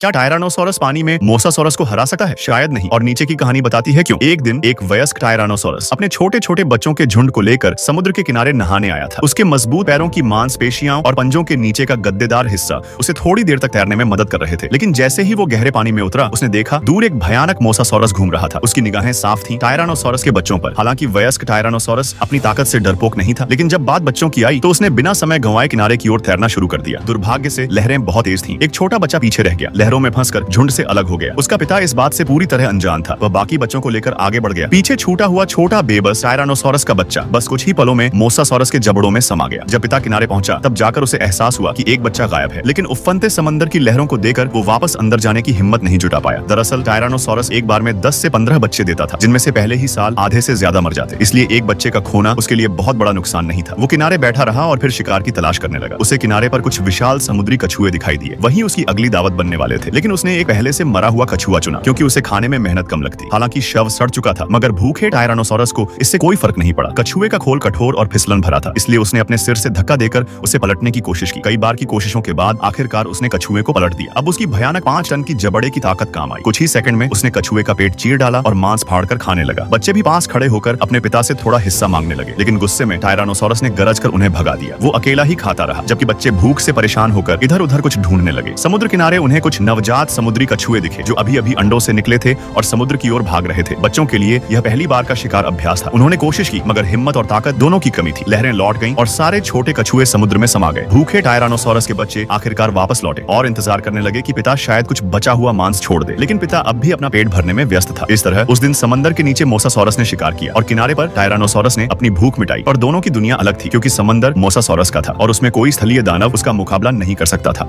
क्या टायरानोसोरस पानी में मोसासोरस को हरा सकता है? शायद नहीं। और नीचे की कहानी बताती है क्यों। एक दिन एक वयस्क टायरानोसोरस अपने छोटे छोटे बच्चों के झुंड को लेकर समुद्र के किनारे नहाने आया था। उसके मजबूत पैरों की मांसपेशियां और पंजों के नीचे का गद्देदार हिस्सा उसे थोड़ी देर तक तैरने में मदद कर रहे थे। लेकिन जैसे ही वो गहरे पानी में उतरा, उसने देखा दूर एक भयानक मोसासोरस घूम रहा था। उसकी निगाहें साफ थी टायरानोसोरस के बच्चों पर। हालांकि वयस्क टायरानोसोरस अपनी ताकत से डरपोक नहीं था, लेकिन जब बात बच्चों की आई तो उसने बिना समय गंवाए किनारे की ओर तैरना शुरू कर दिया। दुर्भाग्य से लहरें बहुत तेज थीं। एक छोटा बच्चा पीछे रह गया, लहरों में फंसकर झुंड से अलग हो गया। उसका पिता इस बात से पूरी तरह अनजान था। वह बाकी बच्चों को लेकर आगे बढ़ गया। पीछे छूटा हुआ छोटा बेबस टायरानोसोरस का बच्चा बस कुछ ही पलों में मोसासोरस के जबड़ों में समा गया। जब पिता किनारे पहुंचा, तब जाकर उसे एहसास हुआ कि एक बच्चा गायब है। लेकिन उफनते समंदर की लहरों को देखकर वो वापस अंदर जाने की हिम्मत नहीं जुटा पाया। दरअसल टायरानोसोरस एक बार में 10 से 15 बच्चे देता था, जिनमें से पहले ही साल आधे से ज्यादा मर जाते। इसलिए एक बच्चे का खोना उसके लिए बहुत बड़ा नुकसान नहीं था। वो किनारे बैठा रहा और फिर शिकार की तलाश करने लगा। उसे किनारे पर कुछ विशाल समुद्री कछुए दिखाई दिए। वही उसकी अगली दावत बनने वाले थे। लेकिन उसने एक पहले से मरा हुआ कछुआ चुना, क्योंकि उसे खाने में मेहनत कम लगती। हालांकि शव सड़ चुका था, मगर भूखे टायरानोसोरस को इससे कोई फर्क नहीं पड़ा। कछुए का खोल कठोर और फिसलन भरा था, इसलिए उसने अपने सिर से धक्का देकर उसे पलटने की कोशिश की। कई बार की कोशिशों के बाद आखिरकार उसने कछुए को पलट दिया। अब उसकी भयानक 5 टन की जबड़े की ताकत काम आई। कुछ ही सेकंड में उसने कछुए का पेट चीर डाला और मांस फाड़कर खाने लगा। बच्चे भी पास खड़े होकर अपने पिता से थोड़ा हिस्सा मांगने लगे, लेकिन गुस्से में टायरानोसोरस ने गरज कर उन्हें भगा दिया। वो अकेला ही खाता रहा, जबकि बच्चे भूख से परेशान होकर इधर उधर कुछ ढूंढने लगे। समुद्र किनारे उन्हें कुछ नवजात समुद्री कछुए दिखे, जो अभी अभी अंडों से निकले थे और समुद्र की ओर भाग रहे थे। बच्चों के लिए यह पहली बार का शिकार अभ्यास था। उन्होंने कोशिश की, मगर हिम्मत और ताकत दोनों की कमी थी। लहरें लौट गईं और सारे छोटे कछुए समुद्र में समा गए। भूखे टायरानोसोरस के बच्चे आखिरकार वापस लौटे और इंतजार करने लगे कि पिता शायद कुछ बचा हुआ मांस छोड़ दे, लेकिन पिता अब भी अपना पेट भरने में व्यस्त था। इस तरह उस दिन समंदर के नीचे मोसासोरस ने शिकार किया और किनारे पर टायरानोसोरस ने अपनी भूख मिटाई। और दोनों की दुनिया अलग थी, क्योंकि समंदर मोसासोरस का था और उसमें कोई स्थलीय दानव उसका मुकाबला नहीं कर सकता था।